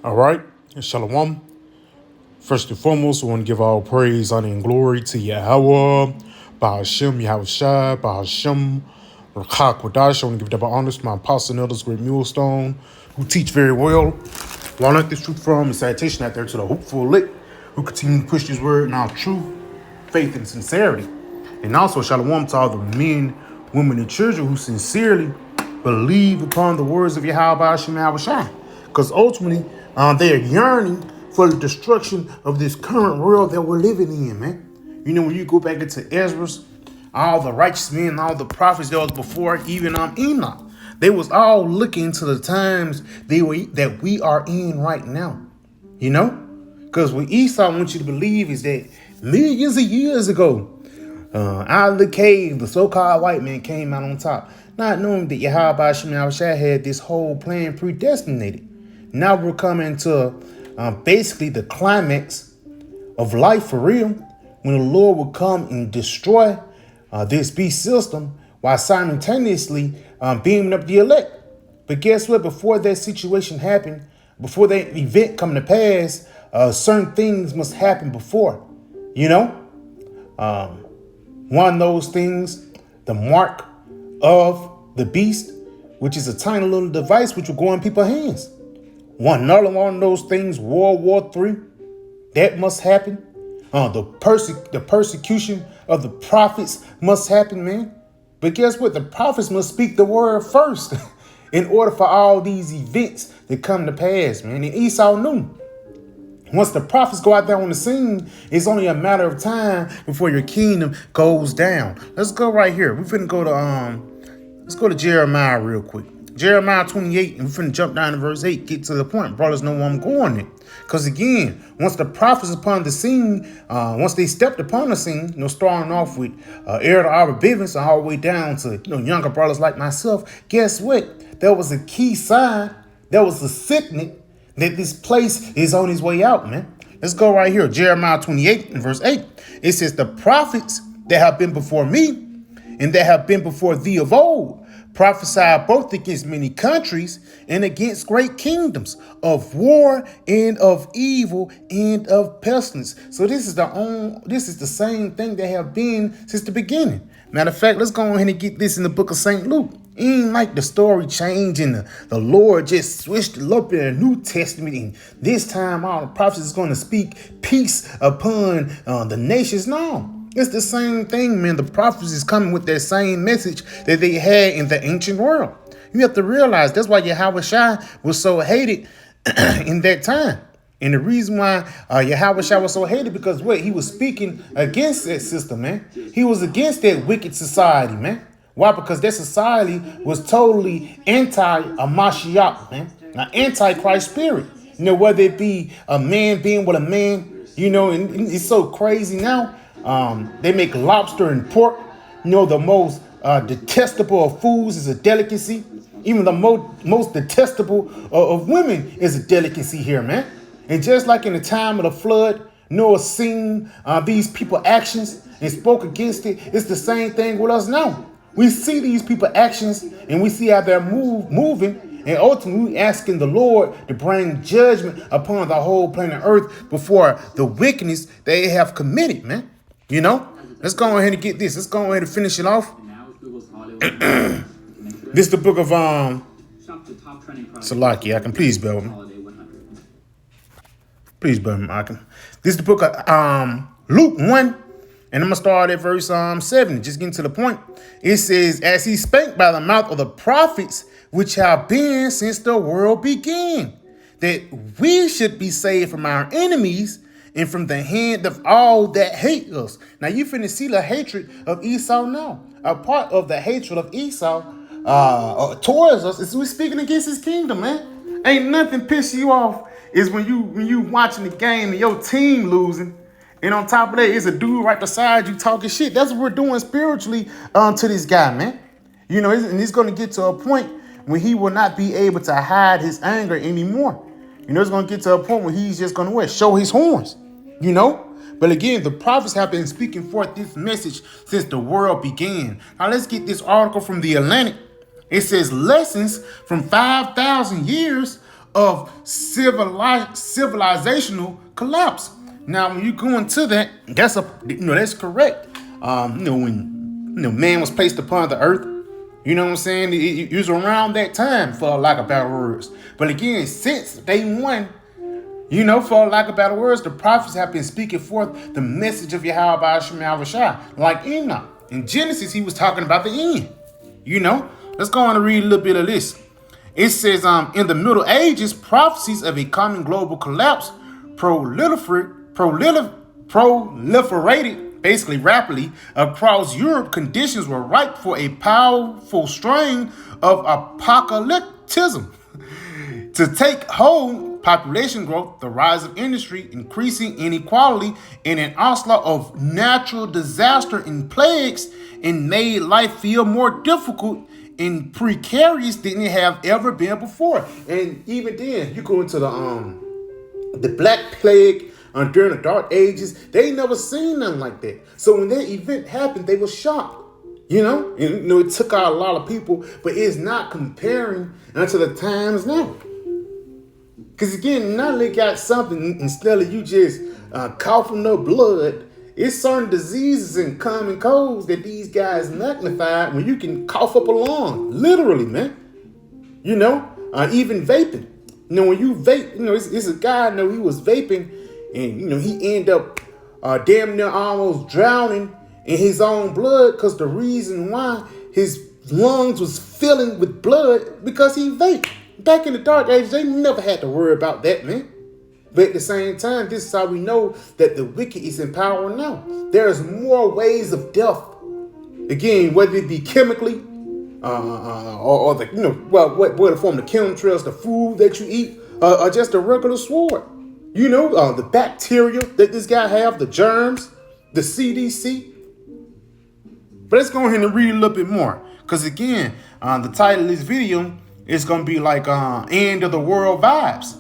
All right, Shalom. First and foremost, we want to give all praise, honor, and glory to Yahweh, Bahashem, Yahushai, Bahashem, Rakak Wadash. I want to give double honors to my apostle and elders, Great Millstone, who teach very well. Who I learned this truth from and citation out there to the hopeful elect, who continue to push this word in our truth, faith, and sincerity. And also, Shalom to all the men, women, and children who sincerely believe upon the words of Yahweh Bahashem Yahushai. Because ultimately, they are yearning for the destruction of this current world that we're living in, man. You know, when you go back into Ezra's, all the righteous men, all the prophets that was before, even Enoch, they was all looking to the times that we are in right now. You know? Because what Esau wants you to believe is that millions of years ago, out of the cave, the so-called white man came out on top, not knowing that Yahweh Hashem Yahushua had this whole plan predestinated. Now we're coming to basically the climax of life for real, when the Lord will come and destroy this beast system while simultaneously beaming up the elect. But guess what? Before that situation happened, before that event come to pass, certain things must happen before. You know, one of those things, the mark of the beast, which is a tiny little device which will go in people's hands. Another one of those things, World War III, that must happen. The persecution of the prophets must happen, man. But guess what? The prophets must speak the word first in order for all these events to come to pass, man. And Esau knew. Once the prophets go out there on the scene, it's only a matter of time before your kingdom goes down. Let's go right here. We're finna go to let's go to Jeremiah real quick. Jeremiah 28, and we're finna jump down to verse 8, get to the point. Brothers know where I'm going there. Because again, once the prophets upon the scene, once they stepped upon the scene, starting off with Aaron Arbor Bivens all the way down to younger brothers like myself, guess what? There was a key sign, there was a signet that this place is on his way out, man. Let's go right here. Jeremiah 28 and verse 8. It says, the prophets that have been before me and that have been before thee of old prophesied both against many countries and against great kingdoms, of war and of evil and of pestilence. So this is the same thing that have been since the beginning. Matter of fact, let's go ahead and get this in the book of St. Luke. It ain't like the story changed and the Lord just switched it up in the New Testament, and this time all the prophets is going to speak peace upon the nations. No. It's the same thing, man. The prophets is coming with that same message that they had in the ancient world. You have to realize that's why Yahweh Shai was so hated in that time. And the reason why Yahweh Shai was so hated, because he was speaking against that system, man. He was against that wicked society, man. Why? Because that society was totally anti-Mashiach, man. An anti-Christ spirit. Whether it be a man being with a man, and it's so crazy now. They make lobster and pork. The most detestable of foods is a delicacy. Even the most detestable of women is a delicacy here, man. And just like in the time of the flood, Noah seen these people's actions and spoke against it. It's the same thing with us now. We see these people's actions and we see how they're moving. And ultimately, we asking the Lord to bring judgment upon the whole planet Earth before the wickedness they have committed, man. Let's go ahead and get this. Let's go ahead and finish it off. This is the book of Salaki. I can please bear with me. Please bear with me, I can. This is the book of Luke 1. And I'm going to start at verse 7. Just getting to the point. It says, as he spake by the mouth of the prophets, which have been since the world began, that we should be saved from our enemies and from the hand of all that hate us. Now you finna see the hatred of Esau now. A part of the hatred of Esau towards us is we speaking against his kingdom, man. Ain't nothing piss you off is when you watching the game and your team losing, and on top of that, it's a dude right beside you talking shit. That's what we're doing spiritually to this guy, man. And he's going to get to a point when he will not be able to hide his anger anymore. It's going to get to a point where he's just going to show his horns, But again, the prophets have been speaking forth this message since the world began. Now let's get this article from The Atlantic. It says lessons from 5,000 years of civilizational collapse. Now, when you go into that, that's correct. When man was placed upon the earth, you know what I'm saying? It was around that time, for lack of better words. But again, since day one, for lack of better words, the prophets have been speaking forth the message of Yahweh Shema Shai. Like Enoch. In Genesis, he was talking about the end. Let's go on and read a little bit of this. It says, in the Middle Ages, prophecies of a coming global collapse proliferated basically rapidly across Europe. Conditions were ripe for a powerful strain of apocalypticism to take hold. Population growth, the rise of industry, increasing inequality, and an onslaught of natural disaster and plagues, and made life feel more difficult and precarious than it have ever been before. And even then, you go into the Black Plague during the Dark Ages, they ain't never seen nothing like that. So when that event happened, they were shocked. It took out a lot of people, but it's not comparing unto the times now. Because again, now they got something, instead of you just coughing up blood, it's certain diseases and common colds that these guys magnified when you can cough up a lung. Literally, man. Even vaping. When you vape, it's a guy, he was vaping, and, he ended up damn near almost drowning in his own blood, because the reason why his lungs was filling with blood, because he vaped. Back in the Dark Ages, they never had to worry about that, man. But at the same time, this is how we know that the wicked is in power now. There's more ways of death. Again, whether it be chemically, or the, what form, the chemtrails, the food that you eat, or just a regular sword. The bacteria that this guy have, the germs, the CDC. But let's go ahead and read a little bit more. Because again, the title of this video, it's going to be like end of the world vibes,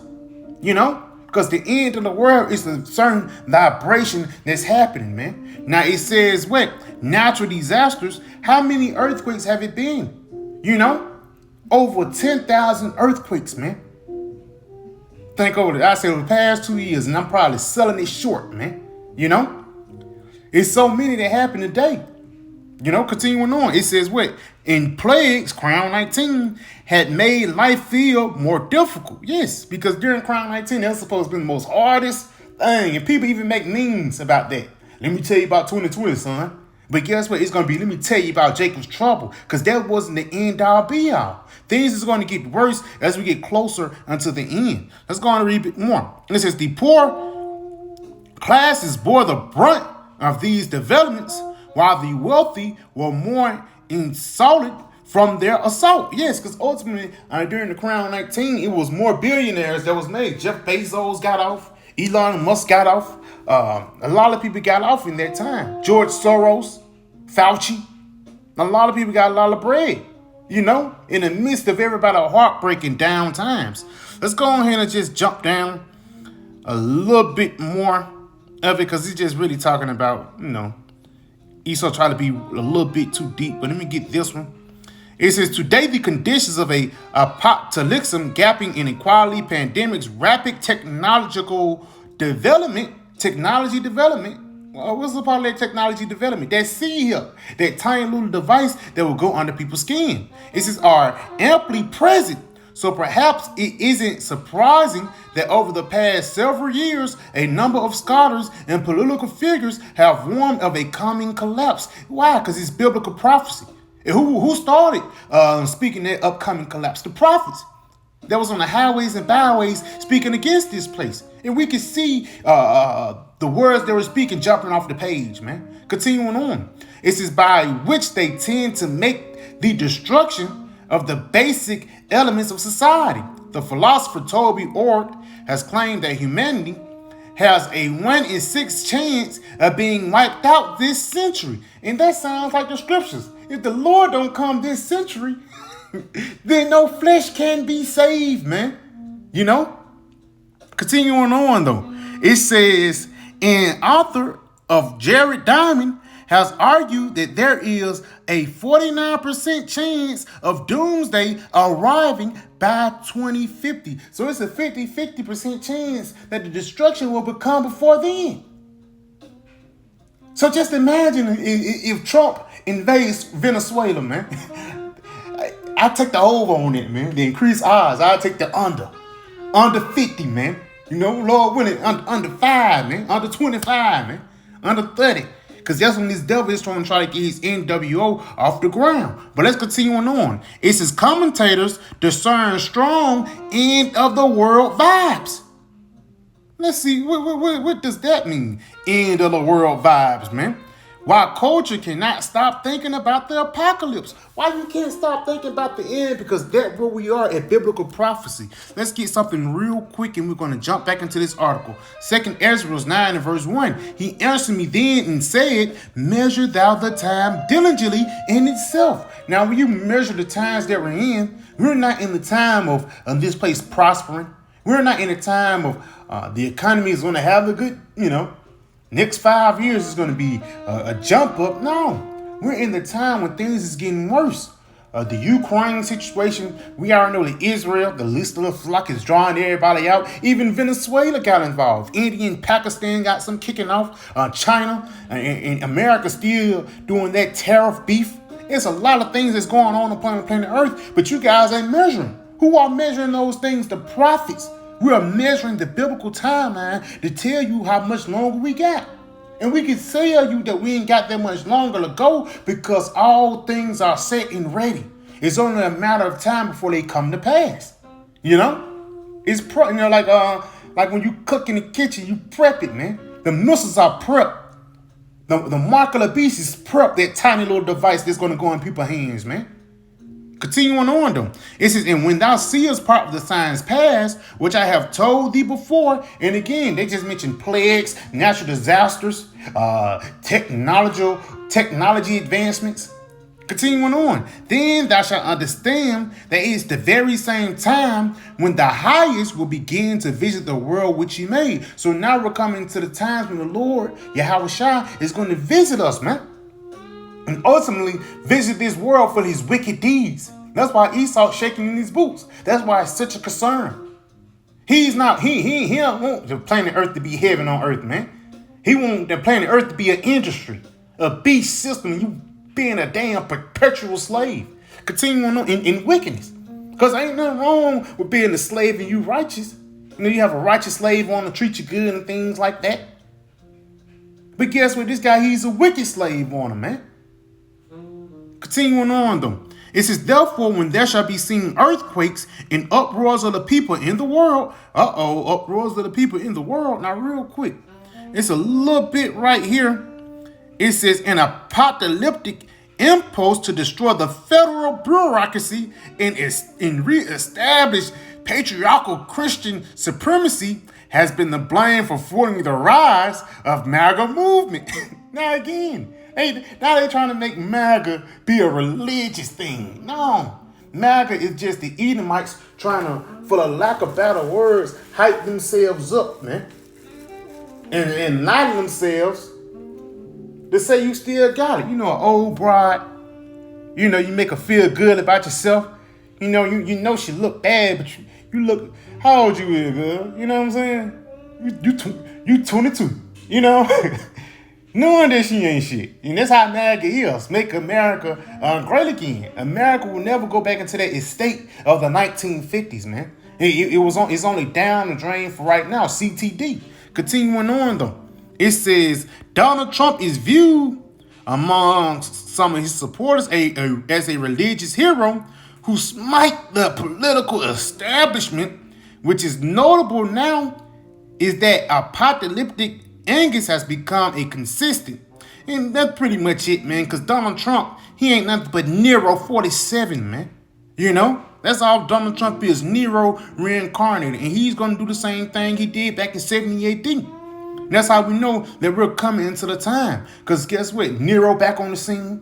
because the end of the world is a certain vibration that's happening, man. Now it says what? Natural disasters. How many earthquakes have it been? Over 10,000 earthquakes, man. Think over it. I said over the past 2 years, and I'm probably selling it short, man. It's so many that happen today. Continuing on, it says what? In plagues, Crown 19 had made life feel more difficult. Yes, because during Crown 19, that was supposed to be the most hardest thing. And people even make memes about that. Let me tell you about 2020, son. But guess what? It's going to be, let me tell you about Jacob's trouble. Because that wasn't the end all be all. Things is going to get worse as we get closer unto the end. Let's go on and read a bit more. And it says, the poor classes bore the brunt of these developments, while the wealthy were more insulted from their assault. Yes, because ultimately, during the Crown 19, it was more billionaires that was made. Jeff Bezos got off. Elon Musk got off. A lot of people got off in that time. George Soros, Fauci. A lot of people got a lot of bread, in the midst of everybody heartbreaking down times. Let's go ahead and just jump down a little bit more of it, because he's just really talking about, Esau tried to be a little bit too deep, but let me get this one. It says, today the conditions of a apocalypse, gapping inequality, pandemics, rapid technology development. Well, what's the part of that technology development? That see here, that tiny little device that will go under people's skin. It says, are amply present. So perhaps it isn't surprising that over the past several years, a number of scholars and political figures have warned of a coming collapse. Why? Because it's biblical prophecy. And who started speaking that upcoming collapse? The prophets that was on the highways and byways speaking against this place. And we can see the words they were speaking jumping off the page, man. Continuing on. It says, by which they tend to make the destruction of the basic elements of society. The philosopher Toby Ord has claimed that humanity has a 1 in 6 chance of being wiped out this century. And that sounds like the scriptures. If the Lord don't come this century, then no flesh can be saved, man. Continuing on, though. It says, an author of Jared Diamond has argued that there is a 49% chance of doomsday arriving by 2050. So it's a 50% chance that the destruction will become before then. So just imagine if Trump invades Venezuela, man. I take the over on it, man. The increased odds, I take the under. Under 50, man. You know, Lord willing, under 5, man. Under 25, man. Under 30. Because that's when this devil is trying to get his NWO off the ground. But let's continue on. It says commentators discern strong end of the world vibes. Let's see, what does that mean? End of the world vibes, man. Why culture cannot stop thinking about the apocalypse. Why you can't stop thinking about the end? Because that's where we are at biblical prophecy. Let's get something real quick and we're going to jump back into this article. 2 Ezra 9 and verse 1. He answered me then and said, measure thou the time diligently in itself. Now, when you measure the times that we're in, we're not in the time of this place prospering. We're not in a time of the economy is going to have a good, next 5 years is going to be a jump up. No, we're in the time when things is getting worse. The Ukraine situation, we already know that Israel, the least little flock is drawing everybody out. Even Venezuela got involved. India and Pakistan got some kicking off. China and America still doing that tariff beef. There's a lot of things that's going on upon planet Earth, but you guys ain't measuring. Who are measuring those things? The prophets. We are measuring the biblical timeline to tell you how much longer we got. And we can tell you that we ain't got that much longer to go because all things are set and ready. It's only a matter of time before they come to pass. It's like when you cook in the kitchen, you prep it, man. The missiles are prepped. The mark of the beast is prepped, that tiny little device that's going to go in people's hands, man. Continuing on though, it says, and when thou seest part of the signs past, which I have told thee before, and again, they just mentioned plagues, natural disasters, technology advancements. Continuing on, then thou shalt understand that it is the very same time when the highest will begin to visit the world which he made. So now we're coming to the times when the Lord, Yahushua, is going to visit us, man. And ultimately visit this world for his wicked deeds. That's why Esau's shaking in his boots. That's why it's such a concern. He don't want the planet Earth to be heaven on earth, man. He want the planet Earth to be an industry, a beast system, you being a damn perpetual slave. Continuing on in wickedness. Because ain't nothing wrong with being a slave and you righteous. You have a righteous slave on to treat you good and things like that. But guess what? This guy, he's a wicked slave on him, man. Continuing on though, it says, therefore, when there shall be seen earthquakes and uproars of the people in the world. Uproars of the people in the world. Now, real quick, it's a little bit right here. It says, an apocalyptic impulse to destroy the federal bureaucracy and re-establish patriarchal Christian supremacy has been the blame for fueling the rise of MAGA movement. Now again, now they're trying to make MAGA be a religious thing. No, MAGA is just the Edomites trying to, for the lack of better words, hype themselves up, man. And enlighten themselves to say you still got it. An old bride, you make her feel good about yourself. You know she look bad, but you look, how old you is, girl? You know what I'm saying? You 22, knowing that she ain't shit. And that's how America is. Make America great again. America will never go back into that estate of the 1950s, man. It's only down the drain for right now. CTD. Continuing on though. It says Donald Trump is viewed among some of his supporters as a religious hero who smite the political establishment. Which is notable now is that apocalyptic Angus has become a consistent. And that's pretty much it, man, because Donald Trump, he ain't nothing but Nero 47, man. That's all Donald Trump is, Nero reincarnated. And he's going to do the same thing he did back in 70 AD. And that's how we know that we're coming into the time. Because guess what? Nero back on the scene.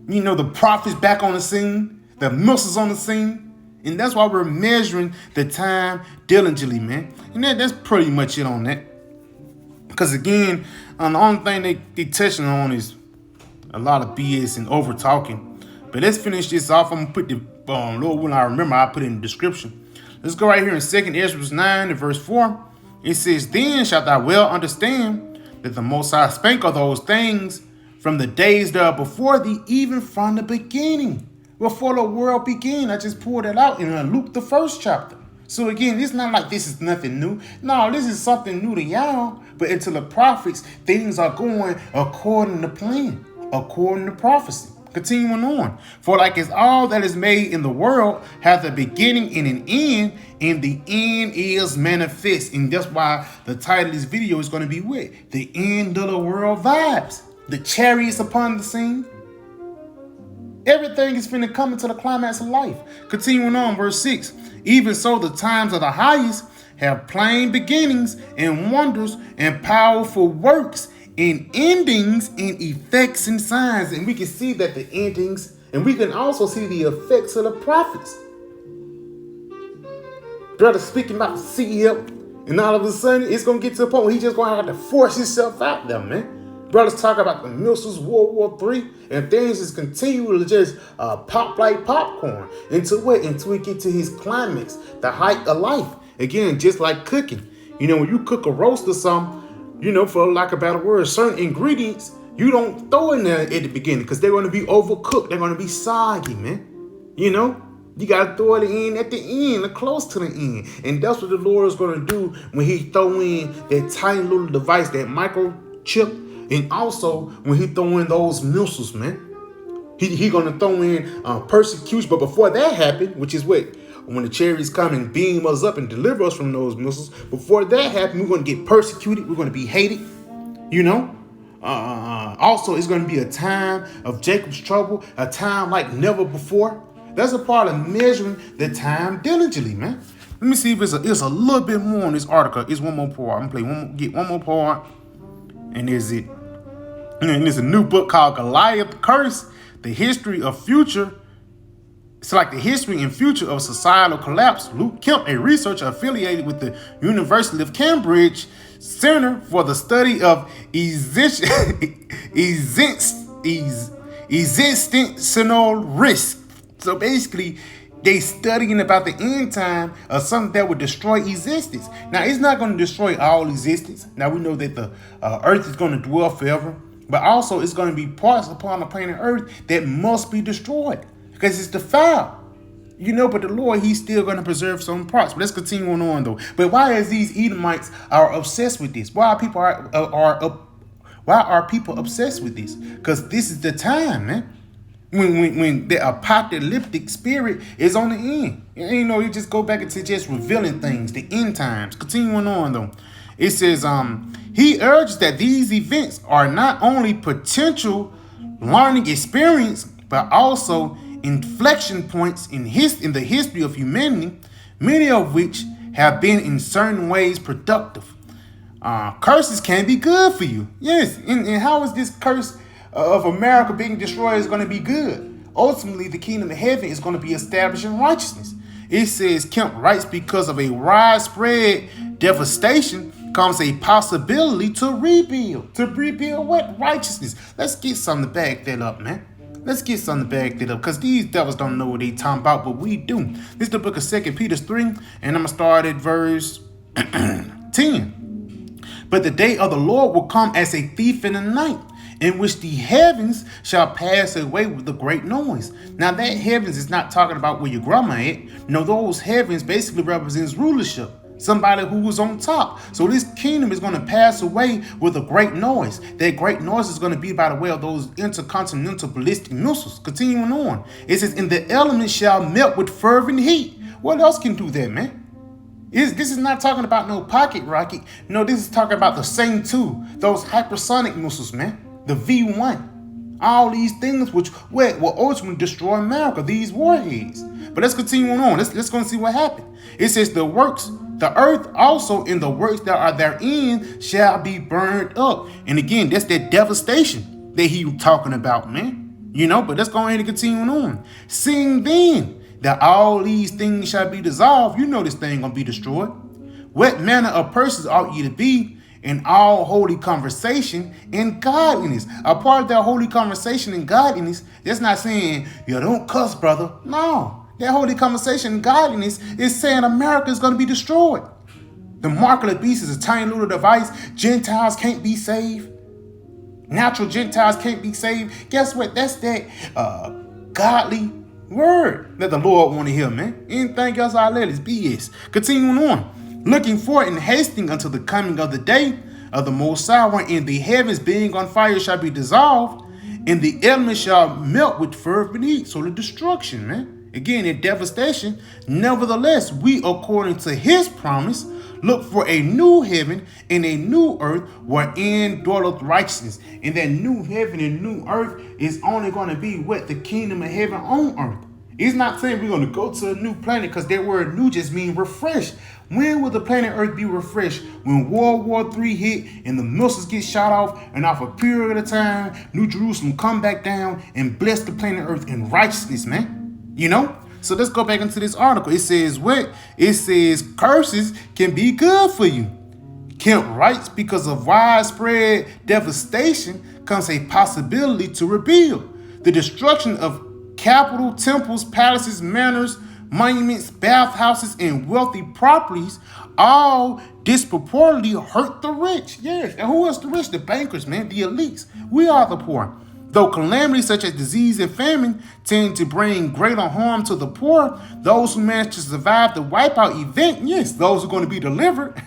The prophets back on the scene. The missiles on the scene. And that's why we're measuring the time diligently, man. And that's pretty much it on that. Because again, the only thing they touching on is a lot of BS and over talking. But let's finish this off. I'm gonna put the Lord when I remember, I'll put it in the description. Let's go right here in 2nd Ezra 9 and verse 4. It says, Then shalt thou well understand that the Most High spake of those things from the days that are before thee, even from the beginning, before the world began. I just pulled it out in Luke, the 1st chapter. So again, it's not like this is nothing new. No, this is something new to y'all. But until the prophets, things are going according to plan, according to prophecy. Continuing on. For like as all that is made in the world hath a beginning and an end, and the end is manifest. And that's why the title of this video is going to be what? The end of the world vibes. The chariots upon the scene. Everything is finna come into the climax of life. Continuing on, verse 6. Even so, the times of the highest have plain beginnings and wonders and powerful works and endings and effects and signs. And we can see that the endings, and we can also see the effects of the prophets. Brother speaking about the CEO, and all of a sudden it's going to get to a point where he's just going to have to force himself out there, man. Brothers talk about the missiles, World War III, and things just continue to just pop like popcorn until we get to his climax, the height of life. Again, just like cooking. You know, when you cook a roast or something, you know, for lack of a better word, certain ingredients you don't throw in there at the beginning because they're going to be overcooked. They're going to be soggy, man. You know, you got to throw it in at the end, or close to the end. And that's what the Lord is going to do when he throw in that tiny little device, that microchip. And also when he throw in those missiles, man, he gonna throw in persecution. But before that happened, which is what, when the chariots come and beam us up and deliver us from those missiles, before that happened, we're gonna get persecuted. We're gonna be hated. You know. Also, it's gonna be a time of Jacob's trouble, a time like never before. That's a part of measuring the time diligently, man. Let me see if it's a little bit more on this article. It's one more part. I'm gonna get one more part. And there's a new book called Goliath Curse, The History of Future. It's like the history and future of societal collapse. Luke Kemp, a researcher affiliated with the University of Cambridge Center for the Study of Existential Risk. So basically, they studying about the end time of something that would destroy existence. Now, it's not going to destroy all existence. Now, we know that the earth is going to dwell forever. But also, it's going to be parts upon the planet earth that must be destroyed because it's defiled. You know, but the Lord, he's still going to preserve some parts. But let's continue on though. But why is these Edomites are obsessed with this? Why are people obsessed with this? Because this is the time, man. When the apocalyptic spirit is on the end. You know, you just go back into just revealing things, the end times. Continuing on though. It says, he urges that these events are not only potential learning experience, but also inflection points in the history of humanity, many of which have been in certain ways productive. Curses can be good for you. Yes, and how is this curse of America being destroyed is going to be good? Ultimately, the kingdom of heaven is going to be established in righteousness. It says, Kemp writes, because of a widespread devastation comes a possibility to rebuild. To rebuild what? Righteousness. Let's get something to back that up, man. Let's get something to back that up, because these devils don't know what they talking about, but we do. This is the book of 2 Peter 3, and I'm going to start at verse 10. But the day of the Lord will come as a thief in the night, in which the heavens shall pass away with a great noise. Now that heavens is not talking about where your grandma at. No, those heavens basically represents rulership. Somebody who was on top. So this kingdom is going to pass away with a great noise. That great noise is going to be by the way of those intercontinental ballistic missiles. Continuing on. It says, and the elements shall melt with fervent heat. What else can do that, man? This is not talking about no pocket rocket. No, this is talking about the same two. Those hypersonic missiles, man. The V1. All these things which will ultimately destroy America. These warheads. But let's continue on. Let's go and see what happened. It says the earth also and the works that are therein shall be burned up. And again, that's that devastation that he talking about, man. You know, but let's go ahead and continue on. Seeing then that all these things shall be dissolved, you know this thing gonna be destroyed. What manner of persons ought ye to be in all holy conversation and godliness. A part of that holy conversation and godliness, that's not saying, you don't cuss, brother. No. That holy conversation and godliness is saying America is going to be destroyed. The mark of the beast is a tiny little device. Gentiles can't be saved. Natural Gentiles can't be saved. Guess what? That's that godly word that the Lord want to hear, man. Anything else I let is BS. Continuing on. Looking forward and hasting until the coming of the day of the Most High, wherein the heavens being on fire shall be dissolved, and the elements shall melt with fervent heat. So the destruction, man. Again, a devastation. Nevertheless, we, according to his promise, look for a new heaven and a new earth wherein dwelleth righteousness. And that new heaven and new earth is only going to be what? The kingdom of heaven on earth. It's not saying we're going to go to a new planet, because that word new just means refreshed. When will the planet Earth be refreshed? When World War III hit and the missiles get shot off, and off a period of time, New Jerusalem come back down and bless the planet Earth in righteousness, man. You know? So let's go back into this article. It says what? It says curses can be good for you. Kemp writes, because of widespread devastation comes a possibility to rebuild. The destruction of capital, temples, palaces, manors, monuments, bathhouses, and wealthy properties all disproportionately hurt the rich. Yes, and who is the rich? The bankers, man, the elites. We are the poor. Though calamities such as disease and famine tend to bring greater harm to the poor, those who manage to survive the wipeout event, yes, those who are going to be delivered,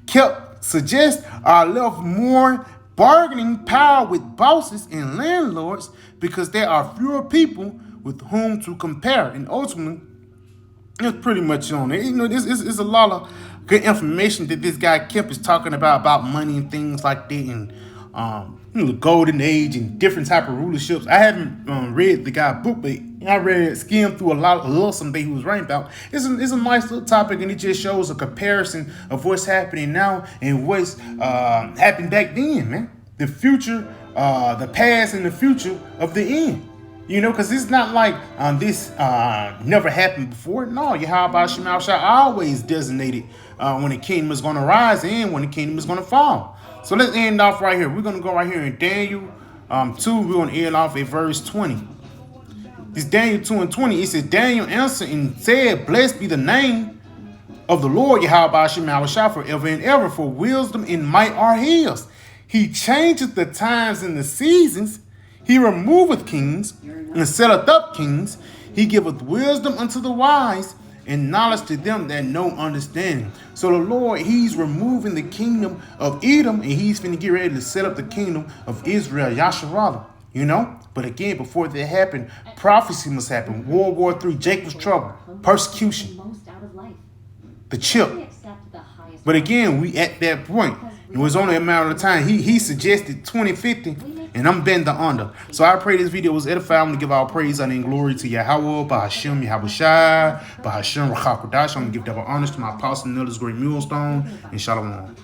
Kemp suggests are left more bargaining power with bosses and landlords, because there are fewer people with whom to compare. And ultimately, it's pretty much on it. You know, it's a lot of good information that this guy Kemp is talking about money and things like that, and the golden age and different type of rulerships. I haven't read the guy's book, but I skimmed through a little something he was writing about. It's a nice little topic, and it just shows a comparison of what's happening now and what's happened back then, man. The future, the past and the future of the end. You know, because it's not like this never happened before. No, Yahweh Shema Shah always designated when the kingdom is going to rise and when the kingdom is going to fall. So let's end off right here. We're going to go right here in Daniel 2. We're going to end off at verse 20. This Daniel 2 and 20. It says, Daniel answered and said, blessed be the name of the Lord Yahweh Shema Shah forever and ever, for wisdom and might are his. He changeth the times and the seasons. He removeth kings and setteth up kings. He giveth wisdom unto the wise and knowledge to them that know understanding. So the Lord, he's removing the kingdom of Edom, and he's finna get ready to set up the kingdom of Israel, Yasharallah. You know? But again, before that happened, prophecy must happen. World War III, Jacob's trouble, persecution, the chip. But again, we at that point. It was only a matter of time. He suggested 2050, and I'm bending under. So I pray this video was edifying. I'm going to give all praise and glory to Yahweh, Bahashem, Yahweh Shai, Bahashem, Rachakodash. I'm going to give double honors to my apostle, Nilda's great millstone, and Shalom.